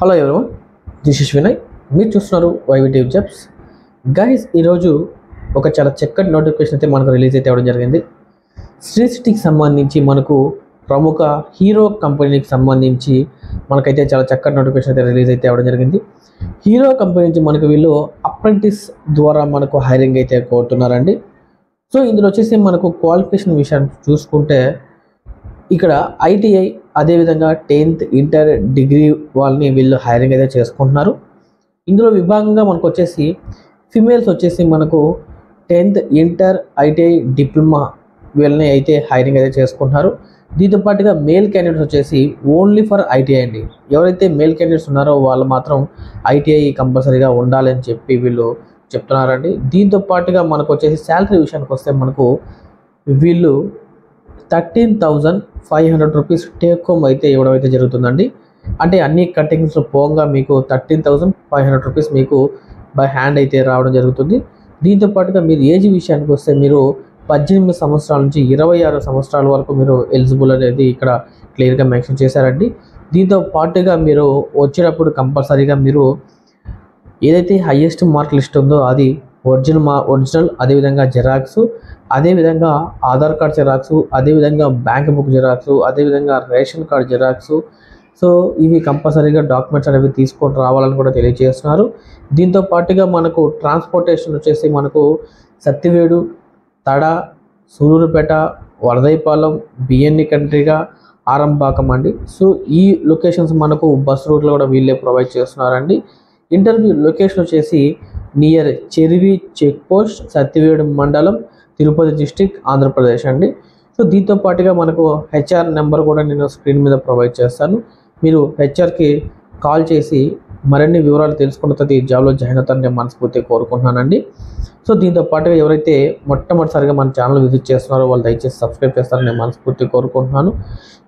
Hello ఎవరు, this is Vinay. మీరు చూస్తున్నారు వైవిటీ జాబ్స్. గైస్, ఈరోజు ఒక చాలా చక్కటి నోటిఫికేషన్ అయితే మనకు రిలీజ్ అయితే అవ్వడం జరిగింది. శ్రీ సిటీకి సంబంధించి మనకు ప్రముఖ హీరో కంపెనీకి సంబంధించి మనకైతే చాలా చక్కటి నోటిఫికేషన్ అయితే రిలీజ్ అయితే అవ్వడం జరిగింది. హీరో కంపెనీ నుంచి మనకు వీళ్ళు అప్రెంటిస్ ద్వారా మనకు హైరింగ్ అయితే కోరుతున్నారండి. సో ఇందులో వచ్చేసి మనకు క్వాలిఫికేషన్ విషయాన్ని చూసుకుంటే ఇక్కడ ఐటీఐ, అదేవిధంగా 10th ఇంటర్ డిగ్రీ వాళ్ళని వీళ్ళు హైరింగ్ అయితే చేసుకుంటున్నారు. ఇందులో విభాగంగా మనకు వచ్చేసి ఫిమేల్స్ వచ్చేసి మనకు 10th ఇంటర్ ఐటీఐ డిప్లొమా వీళ్ళని అయితే హైరింగ్ అయితే చేసుకుంటున్నారు. దీంతో పాటుగా మేల్ క్యాండిడేట్స్ వచ్చేసి ఓన్లీ ఫర్ ఐటీఐ అండి. ఎవరైతే మేల్ క్యాండిడేట్స్ ఉన్నారో వాళ్ళు మాత్రం ఐటీఐ కంపల్సరీగా ఉండాలని చెప్పి వీళ్ళు చెప్తున్నారండి. దీంతో పాటుగా మనకు వచ్చేసి శాలరీ విషయానికి వస్తే మనకు వీళ్ళు 13,500 రూపీస్ టేక్ హోమ్ అయితే ఇవ్వడం అయితే జరుగుతుందండి. అంటే అన్ని కటింగ్స్ పోగా మీకు 13,500 రూపీస్ మీకు బై హ్యాండ్ అయితే రావడం జరుగుతుంది. దీంతో పాటుగా మీరు ఏజ్ విషయానికి వస్తే మీరు 18 సంవత్సరాల నుంచి 26 సంవత్సరాల వరకు మీరు ఎలిజిబుల్ అనేది ఇక్కడ క్లియర్గా మెన్షన్ చేశారండి. దీంతో పాటుగా మీరు వచ్చేటప్పుడు కంపల్సరీగా మీరు ఏదైతే హైయెస్ట్ మార్క్ లిస్ట్ ఉందో అది ఒరిజినల్, అదేవిధంగా జెరాక్స్, అదేవిధంగా ఆధార్ కార్డ్ జెరాక్స్, అదేవిధంగా బ్యాంక్ బుక్ జెరాక్స్, అదేవిధంగా రేషన్ కార్డ్ జెరాక్స్. సో ఇవి కంపల్సరీగా డాక్యుమెంట్స్ అనేవి తీసుకొని రావాలని కూడా తెలియజేస్తున్నారు. దీంతో పాటుగా మనకు ట్రాన్స్పోర్టేషన్ వచ్చేసి మనకు సత్తివేడు, తడ, సూలూరుపేట, వరదైపాలెం, బిఎన్ఈ కంట్రీగా, ఆరంపాకం అండి. సో ఈ లొకేషన్స్ మనకు బస్ రూట్లో కూడా వీళ్ళే ప్రొవైడ్ చేస్తున్నారండి. ఇంటర్వ్యూ లొకేషన్ వచ్చేసి నియర్ చెరివి చెక్ పోస్ట్, సత్తివేడు మండలం, తిరుపతి డిస్టిక్, ఆంధ్రప్రదేశ్ అండి. సో దీంతో పాటుగా మనకు హెచ్ఆర్ నెంబర్ కూడా నేను స్క్రీన్ మీద ప్రొవైడ్ చేస్తాను. మీరు హెచ్ఆర్కి కాల్ చేసి మరిన్ని వివరాలు తెలుసుకున్న తర్వాత ఈ జాబ్లో జాయిన్ అవుతారని నేను మనస్ఫూర్తిగా కోరుకుంటున్నానండి. సో దీంతో పాటుగా ఎవరైతే మొట్టమొదటిసారిగా మన ఛానల్ విజిట్ చేస్తున్నారో వాళ్ళు దయచేసి సబ్స్క్రైబ్ చేస్తారని నేను మనస్ఫూర్తిగా కోరుకుంటున్నాను.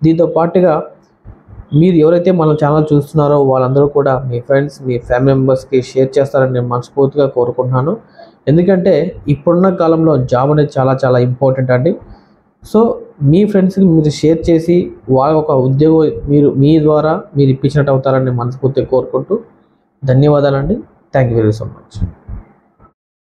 దీంతో పాటుగా మీరు ఎవరైతే మన ఛానల్ చూస్తున్నారో వాళ్ళందరూ కూడా మీ ఫ్రెండ్స్, మీ ఫ్యామిలీ మెంబర్స్కి షేర్ చేస్తారని నేను మనస్ఫూర్తిగా కోరుకుంటున్నాను. ఎందుకంటే ఇప్పుడున్న కాలంలో జాబ్ అనేది చాలా చాలా ఇంపార్టెంట్ అండి. సో మీ ఫ్రెండ్స్కి మీరు షేర్ చేసి వాళ్ళ ఒక ఉద్యోగం మీ ద్వారా మీరు ఇప్పించినట్టు అవుతారని మనస్ఫూర్తిగా కోరుకుంటూ ధన్యవాదాలండి. Thank you very so much.